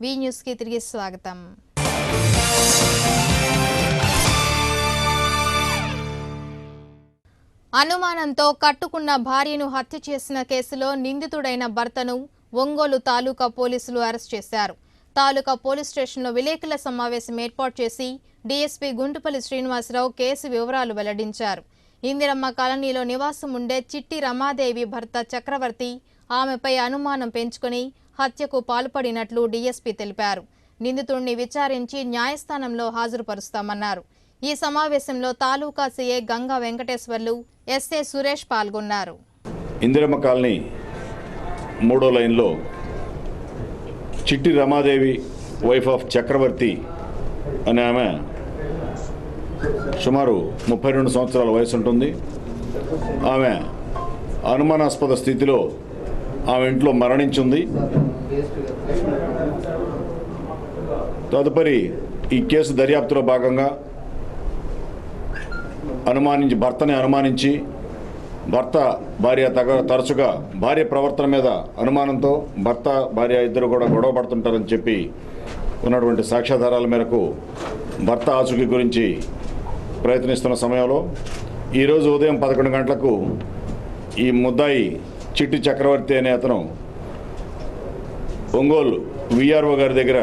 వి news కి తిరిగి స్వాగతం. అనుమానంతో కట్టుకున్న భార్యను హత్య చేసిన కేసులో నిందితుడైన భర్తను ఒంగోలు తాలూకా పోలీసులు అరెస్ట్ చేశారు. తాలూకా పోలీస్ స్టేషన్లో విలేకరుల సమావేశం ఏర్పాటు చేసి డీఎస్పీ గుంటుపల్లి శ్రీనివాసరావు కేసు వివరాలు వెల్లడించారు. ఇందిరమ్మ కాలనీలో నివాసం ఉండే చిట్టి రమాదేవి భర్త చక్రవర్తి ఆమెపై అనుమానం పెంచుకుని హత్యకు పాల్పడినట్లు డీఎస్పీ తెలిపారు. నిందితుడిని విచారించి న్యాయస్థానంలో హాజరుపరుస్తామన్నారు. ఈ సమావేశంలో తాలూకా సీఐ గంగా వెంకటేశ్వర్లు, ఎస్ఏ సురేష్ పాల్గొన్నారు. ఇందిరమ్మ కాలనీ 3వ లైన్లో చిట్టి రమాదేవి వైఫ్ ఆఫ్ చక్రవర్తి అనే ఆమె సుమారు 32 సంవత్సరాల వయసు ఉంటుంది. ఆమె అనుమానాస్పద స్థితిలో ఆమె ఇంట్లో మరణించింది. తదుపరి ఈ కేసు దర్యాప్తులో భాగంగా భర్తని అనుమానించి భర్త భార్య తరచుగా భార్య ప్రవర్తన మీద అనుమానంతో భర్త భార్య ఇద్దరు కూడా గొడవ పడుతుంటారని చెప్పి ఉన్నటువంటి సాక్ష్యాధారాల మేరకు భర్త ఆచూకీ గురించి ప్రయత్నిస్తున్న సమయంలో ఈరోజు ఉదయం 11 గంటలకు ఈ ముద్దాయి చిట్టి చక్రవర్తి అనే అతను ఒంగోలు విఆర్ఓ గారి దగ్గర,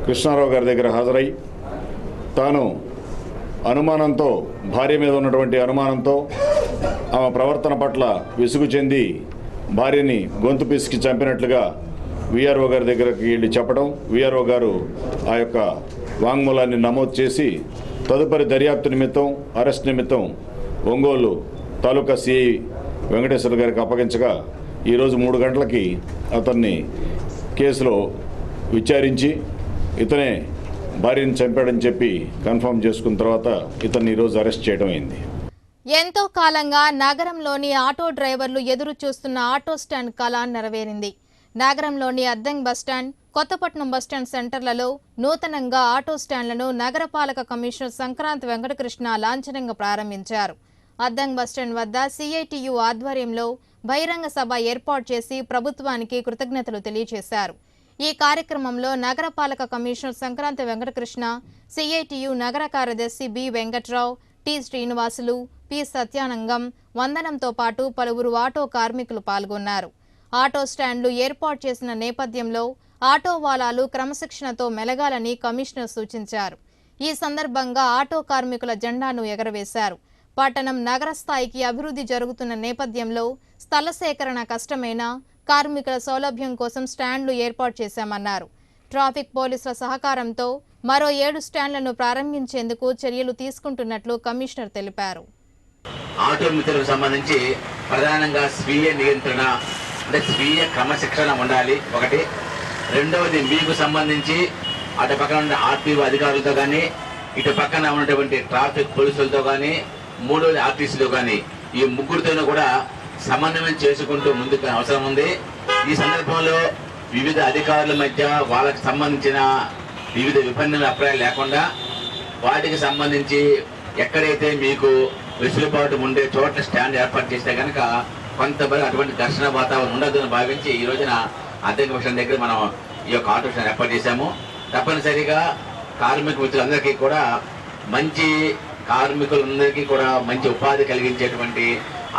కృష్ణారావు గారి దగ్గర హాజరై తాను అనుమానంతో భార్య మీద ఉన్నటువంటి అనుమానంతో ఆమె ప్రవర్తన పట్ల విసుగు చెంది భార్యని గొంతు పిసికి చంపినట్లుగా విఆర్ఓ గారి దగ్గరికి వెళ్ళి చెప్పడం, విఆర్ఓ గారు ఆ యొక్క వాంగ్మూలాన్ని నమోదు చేసి తదుపరి దర్యాప్తు నిమిత్తం, అరెస్ట్ నిమిత్తం ఒంగోలు తాలూకా సిఐ వెంకటేశ్వర గారికి అప్పగించగా ఈరోజు 3 గంటలకి అతన్ని కేసులో విచారించి ఇతనే భార్యను చంపాడని చెప్పి కన్ఫర్మ్ చేసుకున్న తర్వాత ఇతన్ని ఈరోజు అరెస్ట్ చేయడం అయింది. ఎంతో కాలంగా నగరంలోని ఆటో డ్రైవర్లు ఎదురు చూస్తున్న ఆటో స్టాండ్ కళ నెరవేరింది. నగరంలోని అద్దంకి బస్టాండ్, కొత్తపట్నం బస్టాండ్ సెంటర్లలో నూతనంగా ఆటో స్టాండ్లను నగరపాలక కమిషనర్ సంక్రాంతి వెంకటకృష్ణ లాంఛనంగా ప్రారంభించారు. అద్దంకి బస్టాండ్ వద్ద సిఐటియు ఆధ్వర్యంలో బహిరంగ సభ ఏర్పాటు చేసి ప్రభుత్వానికి కృతజ్ఞతలు తెలియజేశారు. ఈ కార్యక్రమంలో నగరపాలక కమిషనర్ సంక్రాంతి వెంకటకృష్ణ, సిఐటియు నగర కార్యదర్శి B Venkatrao, T Srinivasulu, P Satyanangam, వందనంతో పాటు పలువురు ఆటో కార్మికులు పాల్గొన్నారు. ఆటో స్టాండ్లు ఏర్పాటు చేసిన నేపథ్యంలో ఆటో వాలాలు క్రమశిక్షణతో మెలగాలని కమిషనర్ సూచించారు. ఈ సందర్భంగా ఆటో కార్మికుల జెండాను ఎగరవేశారు. పట్టణం నగర స్థాయికి అభివృద్ధి జరుగుతున్న నేపథ్యంలో స్థల సేకరణ కష్టమైన కార్మికుల సౌలభ్యం కోసం స్టాండ్లు ఏర్పాటు చేశామన్నారు. ట్రాఫిక్ పోలీసుల సహకారంతో మరో 7 స్టాండ్లను ప్రారంభించేందుకు చర్యలు తీసుకుంటున్నట్లు కమిషనర్ తెలిపారు. ఆటో మిత్రులకు సంబంధించి ప్రధానంగా స్వీయ నియంత్రణ అంటే స్వీయ క్రమశిక్షణ ఉండాలి ఒకటి. రెండవది మీకు సంబంధించి అటు పక్కన ఉన్న ఆర్టీఓ అధికారులతో కానీ, ఇటు పక్కన ఉన్నటువంటి ట్రాఫిక్ పోలీసులతో కానీ, మూడవది ఆర్టీసీలో కానీ, ఈ ముగ్గురితోనూ కూడా సమన్వయం చేసుకుంటూ ముందుకు అవసరం ఉంది. ఈ సందర్భంలో వివిధ అధికారుల మధ్య వాళ్ళకి సంబంధించిన వివిధ విభిన్న అభిప్రాయాలు లేకుండా వాటికి సంబంధించి ఎక్కడైతే మీకు వెసులుబాటు ఉండే చోట్ల స్టాండ్ ఏర్పాటు చేస్తే కనుక కొంతమంది అటువంటి ఘర్షణ వాతావరణం ఉండదని భావించి ఈ రోజున అద్దెకి బస్టాండ్ దగ్గర మనం ఈ యొక్క ఆటో స్టాండ్ ఏర్పాటు చేశాము. తప్పనిసరిగా కార్మిక మిత్రులందరికీ కూడా కార్మికులందరికీ కూడా మంచి ఉపాధి కలిగించేటువంటి,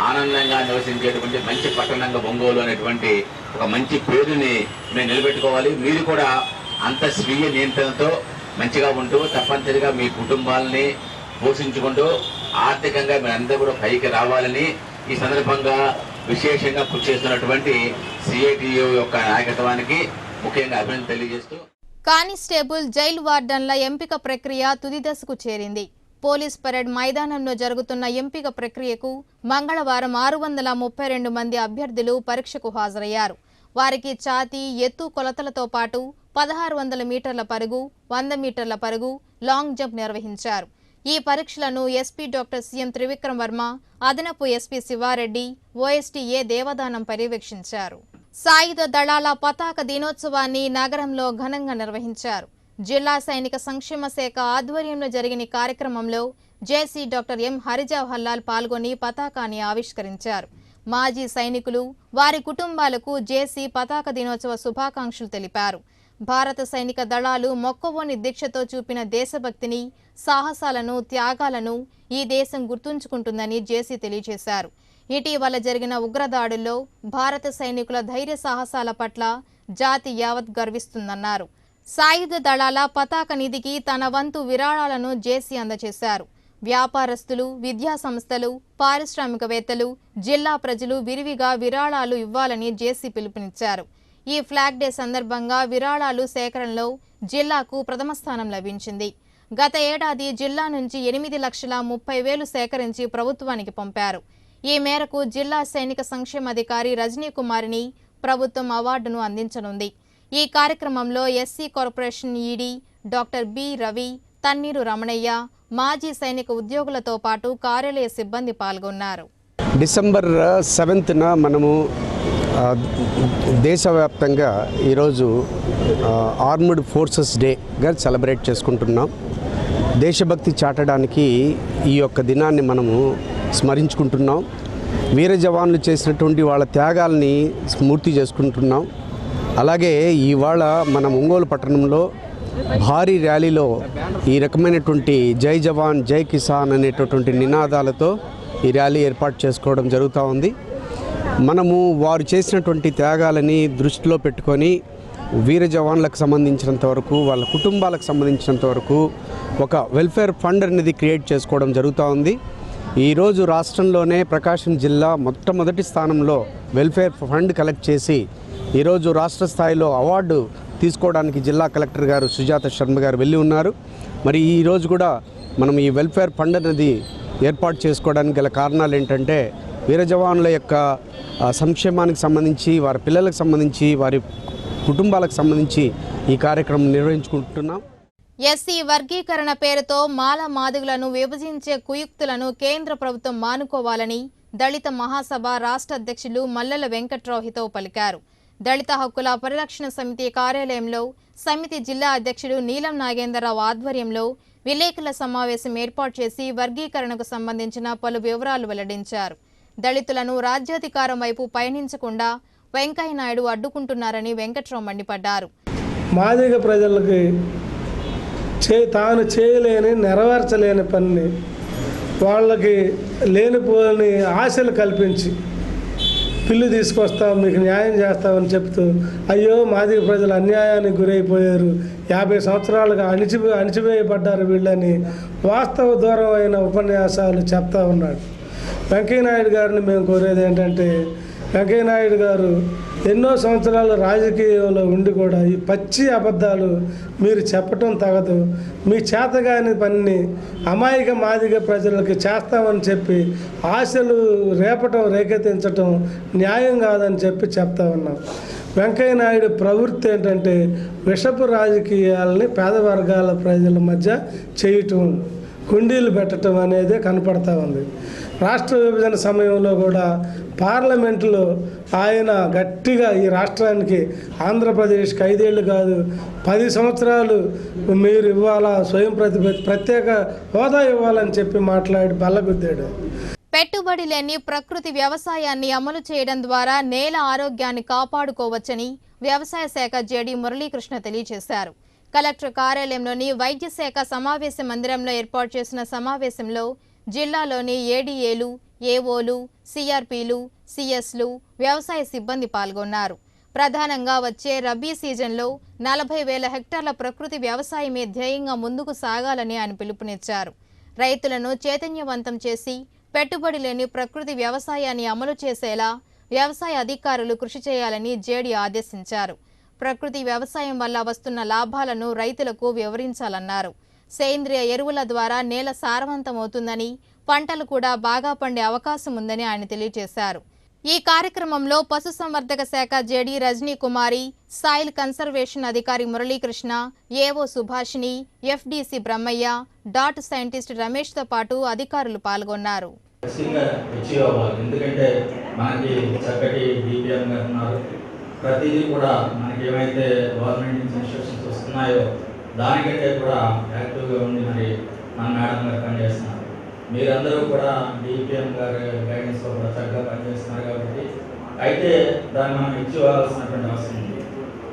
ఆనందంగా నివసించేటువంటి మంచి పట్టణంగా ఒంగోలు అనేటువంటి ఒక మంచి పేరుని మేము నిలబెట్టుకోవాలి. మీరు కూడా అంత స్వీయ నియంత్రణతో మంచిగా ఉంటూ తప్పనిసరిగా మీ కుటుంబాలని పోషించుకుంటూ ఆర్థికంగా మీరందరూ కూడా పైకి రావాలని ఈ సందర్భంగా విశేషంగా కృషి చేస్తున్నటువంటి సిఐటియు యొక్క నాయకత్వానికి ముఖ్యంగా అభినందన తెలియజేస్తూ, కానిస్టేబుల్ జైలు వార్డన్ల ఎంపిక ప్రక్రియ తుది దశకు చేరింది. పోలీస్ పరేడ్ మైదానంలో జరుగుతున్న ఎంపిక ప్రక్రియకు మంగళవారం 632 మంది అభ్యర్థులు పరీక్షకు హాజరయ్యారు. వారికి ఛాతీ, ఎత్తు కొలతలతో పాటు 1600 మీటర్ల పరుగు, 100 మీటర్ల పరుగు, లాంగ్ జంప్ నిర్వహించారు. ఈ పరీక్షలను SP doctor CM Trivikram Varma, అదనపు ఎస్పీ శివారెడ్డి, ఓఎస్టీఏ దేవదానం పర్యవేక్షించారు. సాయుధ దళాల పతాక దినోత్సవాన్ని నగరంలో ఘనంగా నిర్వహించారు. జిల్లా సైనిక సంక్షేమ శాఖ ఆధ్వర్యంలో జరిగిన కార్యక్రమంలో జేసీ డాక్టర్ ఎం హరిజవహర్ లాల్ పాల్గొని పతాకాన్ని ఆవిష్కరించారు. మాజీ సైనికులు, వారి కుటుంబాలకు జేసీ పతాక దినోత్సవ శుభాకాంక్షలు తెలిపారు. భారత సైనిక దళాలు మొక్కవోని దీక్షతో చూపిన దేశభక్తిని, సాహసాలను, త్యాగాలను ఈ దేశం గుర్తుంచుకుంటుందని జేసీ తెలియజేశారు. ఇటీవల జరిగిన ఉగ్రదాడుల్లో భారత సైనికుల ధైర్య సాహసాల పట్ల జాతి యావత్ గర్విస్తుందన్నారు. సాయుధ దళాల పతాక నిధికి తన వంతు విరాళాలను జేసీ అందజేశారు. వ్యాపారస్తులు, విద్యా సంస్థలు, పారిశ్రామికవేత్తలు, జిల్లా ప్రజలు విరివిగా విరాళాలు ఇవ్వాలని జేసీ పిలుపునిచ్చారు. ఈ ఫ్లాగ్ డే సందర్భంగా విరాళాలు సేకరణలో జిల్లాకు ప్రథమ స్థానం లభించింది. గత ఏడాది జిల్లా నుంచి 8,30,000 సేకరించి ప్రభుత్వానికి పంపారు. ఈ మేరకు జిల్లా సైనిక సంక్షేమాధికారి రజనీ కుమారిని ప్రభుత్వం అవార్డును అందించనుంది. ఈ కార్యక్రమంలో SC corporation ED doctor B Ravi, Tanneeru Ramanaiah, మాజీ సైనిక ఉద్యోగులతో పాటు కార్యాలయ సిబ్బంది పాల్గొన్నారు. డిసెంబర్ 7న మనము దేశవ్యాప్తంగా ఈరోజు ఆర్మ్డ్ ఫోర్సెస్ డేగా సెలబ్రేట్ చేసుకుంటున్నాం. దేశభక్తి చాటడానికి ఈ యొక్క దినాన్ని మనము స్మరించుకుంటున్నాం. వీర జవాన్లు చేసినటువంటి వాళ్ళ త్యాగాల్ని స్మృతి చేసుకుంటున్నాం. అలాగే ఇవాళ మన ఒంగోలు పట్టణంలో భారీ ర్యాలీలో ఈ రకమైనటువంటి జై జవాన్ జై కిసాన్ అనేటటువంటి నినాదాలతో ఈ ర్యాలీ ఏర్పాటు చేసుకోవడం జరుగుతూ ఉంది. మనము వారు చేసినటువంటి త్యాగాలని దృష్టిలో పెట్టుకొని వీర జవాన్లకు సంబంధించినంత వరకు, వాళ్ళ కుటుంబాలకు సంబంధించినంత వరకు ఒక వెల్ఫేర్ ఫండ్ అనేది క్రియేట్ చేసుకోవడం జరుగుతూ ఉంది. ఈరోజు రాష్ట్రంలోనే ప్రకాశం జిల్లా మొట్టమొదటి స్థానంలో వెల్ఫేర్ ఫండ్ కలెక్ట్ చేసి ఈరోజు రాష్ట్ర స్థాయిలో అవార్డు తీసుకోవడానికి జిల్లా కలెక్టర్ గారు సుజాత శర్మ గారు వెళ్ళి ఉన్నారు. మరి ఈరోజు కూడా మనం ఈ వెల్ఫేర్ ఫండ్ అనేది ఏర్పాటు చేసుకోవడానికి గల కారణాలు ఏంటంటే వీర జవాన్ల యొక్క సంక్షేమానికి సంబంధించి, వారి పిల్లలకు సంబంధించి, వారి కుటుంబాలకు సంబంధించి ఈ కార్యక్రమం నిర్వహించుకుంటున్నాం. ఎస్సీ వర్గీకరణ పేరుతో మాల మాదిగలను విభజించే కుయుక్తులను కేంద్ర ప్రభుత్వం మానుకోవాలని దళిత మహాసభ రాష్ట్ర అధ్యక్షులు మల్లెల వెంకట్రావు హితవు పలికారు. దళిత హక్కుల పరిరక్షణ సమితి కార్యాలయంలో సమితి జిల్లా అధ్యక్షుడు నీలం నాగేంద్రరావు ఆధ్వర్యంలో విలేకరుల సమావేశం ఏర్పాటు చేసి వర్గీకరణకు సంబంధించిన పలు వివరాలు వెల్లడించారు. దళితులను రాజ్యాధికారం వైపు పయనించకుండా వెంకయ్యనాయుడు అడ్డుకుంటున్నారని వెంకట్రావు మండిపడ్డారు. మాదిగ ప్రజలకి తాను చేయలేని, నెరవేర్చలేని పని వాళ్ళకి లేనిపోని ఆశలు కల్పించి పిల్లు తీసుకొస్తాం, మీకు న్యాయం చేస్తామని చెప్తూ అయ్యో మాదిగ ప్రజలు అన్యాయానికి గురైపోయారు, 50 సంవత్సరాలుగా అణిచివేయబడ్డారు వీళ్ళని వాస్తవ దూరమైన ఉపన్యాసాలు చెప్తా ఉన్నాడు. వెంకయ్యనాయుడు గారిని మేము కోరేది ఏంటంటే, వెంకయ్యనాయుడు గారు ఎన్నో సంవత్సరాలు రాజకీయంలో ఉండి కూడా ఈ పచ్చి అబద్ధాలు మీరు చెప్పటం తగదు. మీ చేతగాని పని అమాయక మాదిగ ప్రజలకి చేస్తామని చెప్పి ఆశలు రేకెత్తించటం న్యాయం కాదని చెప్పి చెప్తా ఉన్నాం. వెంకయ్యనాయుడు ప్రవృత్తి ఏంటంటే విషపు రాజకీయాలని పేద వర్గాల ప్రజల మధ్య చేయటం, కుండీలు పెట్టడం అనేదే కనపడతా ఉంది. రాష్ట్ర విభజన సమయంలో కూడా పార్లమెంటులో ఆయన గట్టిగా ఈ రాష్ట్రానికి ఆంధ్రప్రదేశ్కి 5 ఏళ్ళు కాదు 10 సంవత్సరాలు మీరు ఇవ్వాలా, స్వయం ప్రత్యేక హోదా ఇవ్వాలని చెప్పి మాట్లాడి బల్లగుద్దాడు. పెట్టుబడి లేని ప్రకృతి వ్యవసాయాన్ని అమలు చేయడం ద్వారా నేల ఆరోగ్యాన్ని కాపాడుకోవచ్చని వ్యవసాయ శాఖ జేడీ మురళీకృష్ణ తెలియజేశారు. కలెక్టర్ కార్యాలయంలోని వైద్య శాఖ సమావేశ మందిరంలో ఏర్పాటు చేసిన సమావేశంలో జిల్లాలోని ఏడీఏలు, ఏఓలు, సిఆర్పీలు, సిఎస్లు, వ్యవసాయ సిబ్బంది పాల్గొన్నారు. ప్రధానంగా వచ్చే రబీ సీజన్లో 40,000 హెక్టార్ల ప్రకృతి వ్యవసాయమే ధ్యేయంగా ముందుకు సాగాలని ఆయన పిలుపునిచ్చారు. రైతులను చైతన్యవంతం చేసి పెట్టుబడి లేని ప్రకృతి వ్యవసాయాన్ని అమలు చేసేలా వ్యవసాయ అధికారులు కృషి చేయాలని జేడీ ఆదేశించారు. ప్రకృతి వ్యవసాయం వల్ల వస్తున్న లాభాలను రైతులకు వివరించాలన్నారు. సేంద్రియ ఎరువుల ద్వారా నేల సారవంతమవుతుందని, పంటలు కూడా బాగా పండే అవకాశం ఉందని ఆయన తెలియజేశారు. ఈ కార్యక్రమంలో పశుసంవర్ధక శాఖ JD Rajani Kumari, soil conservation అధికారి Muralikrishna, AO Subhashini, FDC Brahmaiah, DAATT scientist రమేష్తో పాటు అధికారులు పాల్గొన్నారు. ప్రతిదీ కూడా మనకి ఏమైతే గవర్నమెంట్ నుంచి ఇన్స్ట్రక్షన్స్ వస్తున్నాయో దానికంటే కూడా యాక్టివ్గా ఉండి మరి మన మేడం గారు పనిచేస్తున్నారు. మీరందరూ కూడా డిపిఎం గారి గైడెన్స్లో కూడా చక్కగా పనిచేస్తున్నారు కాబట్టి అయితే దాన్ని మనం ఇచ్చివ్వాల్సినటువంటి అవసరం ఉంది.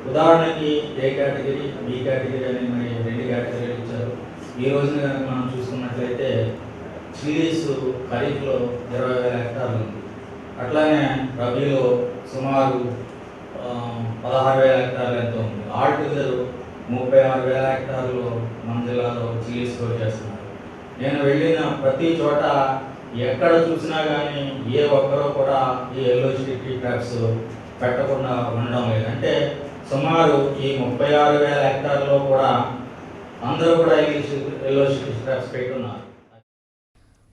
ఉదాహరణకి ఏ కేటగిరీ, బి కేటగిరీ అని మరి 2 కేటగిరీలు ఇచ్చారు. ఈ రోజున కనుక మనం చూసుకున్నట్లయితే చిల్లీస్ ఖరీఫ్లో 20,000 హెక్టార్లు ఉంది. అట్లానే రబీలో సుమారు 16,000 హెక్టార్లు ఎంతో ఉంది. ఆల్టుగెదర్ 36,000 హెక్టార్లు మన జిల్లాలో చిల్లీస్ గ్రో చేస్తున్నారు. నేను వెళ్ళిన ప్రతి చోట ఎక్కడ చూసినా కానీ ఏ ఒక్కరూ కూడా ఈ ఎల్లో స్టిక్కీ ట్రాప్స్ పెట్టకుండా ఉండడం లేదు. అంటే సుమారు ఈ 36,000 హెక్టార్లో కూడా అందరూ కూడా ఎల్లో స్టిక్కీ ట్రాప్స్ పెట్టున్నారు.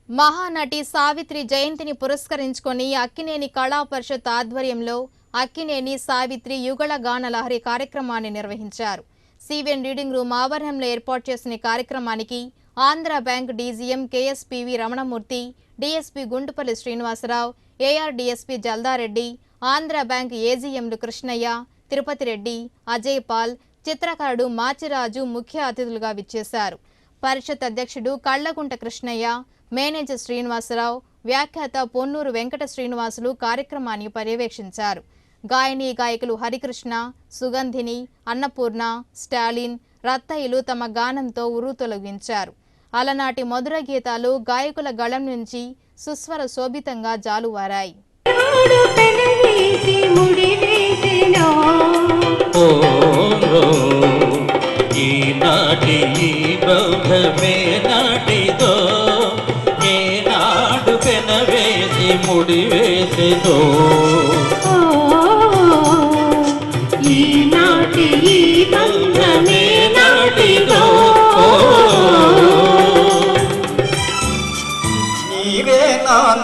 మహానటి సావిత్రి జయంతిని పురస్కరించుకొని అక్కినేని కళా పరిషత్ ఆధ్వర్యంలో అక్కినేని సావిత్రి యుగళ గాన లహరి కార్యక్రమాన్ని నిర్వహించారు. సివిఎన్ రీడింగ్ రూమ్ ఆవరణంలో ఏర్పాటు చేసిన కార్యక్రమానికి Andhra bank DGM KSPV Ramanamurthy, DSP Guntupalli Srinivasarao, ARDSP Jaldareddy, Andhra bank ఏజీఎంలు కృష్ణయ్య, తిరుపతి రెడ్డి, అజయ్ పాల్, చిత్రకారుడు మాచిరాజు ముఖ్య అతిథులుగా విచ్చేశారు. పరిషత్ అధ్యక్షుడు కళ్లగుంట కృష్ణయ్య, మేనేజర్ శ్రీనివాసరావు, వ్యాఖ్యాత పొన్నూరు వెంకట శ్రీనివాసులు కార్యక్రమాన్ని పర్యవేక్షించారు. గాయని గాయకులు హరికృష్ణ, సుగంధిని, అన్నపూర్ణ, స్టాలిన్, రత్తయ్యలు తమ గానంతో ఉర్రూతొలగించారు. అలనాటి మధుర గీతాలు గాయకుల గళం నుంచి సుస్వర శోభితంగా జాలువారాయి.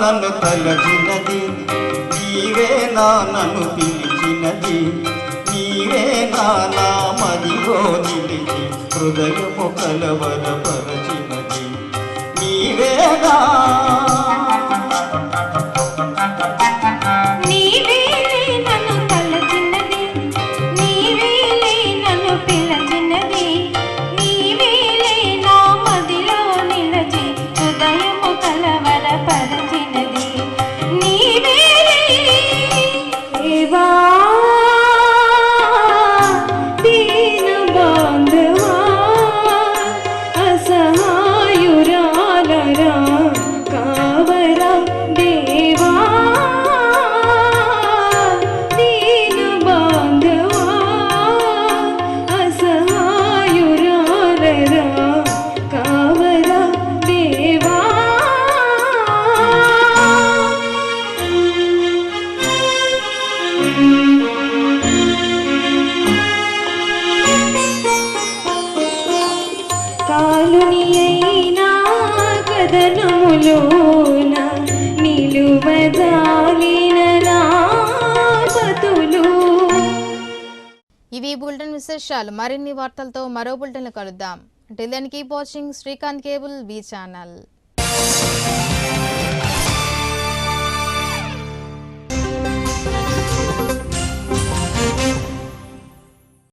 నన్ను తలచినది నీవే, నన్ను పిలిచినది నీవే, నా మదిలో నిలిచి హృదయము కలవరపరచినది నీవేనా. ఇవి బులెటిన్ విశేషాలు. మరిన్ని వార్తలతో మరో బులెటిన్లో కలుద్దాం. Till then keep watching Srikanth cable V channel.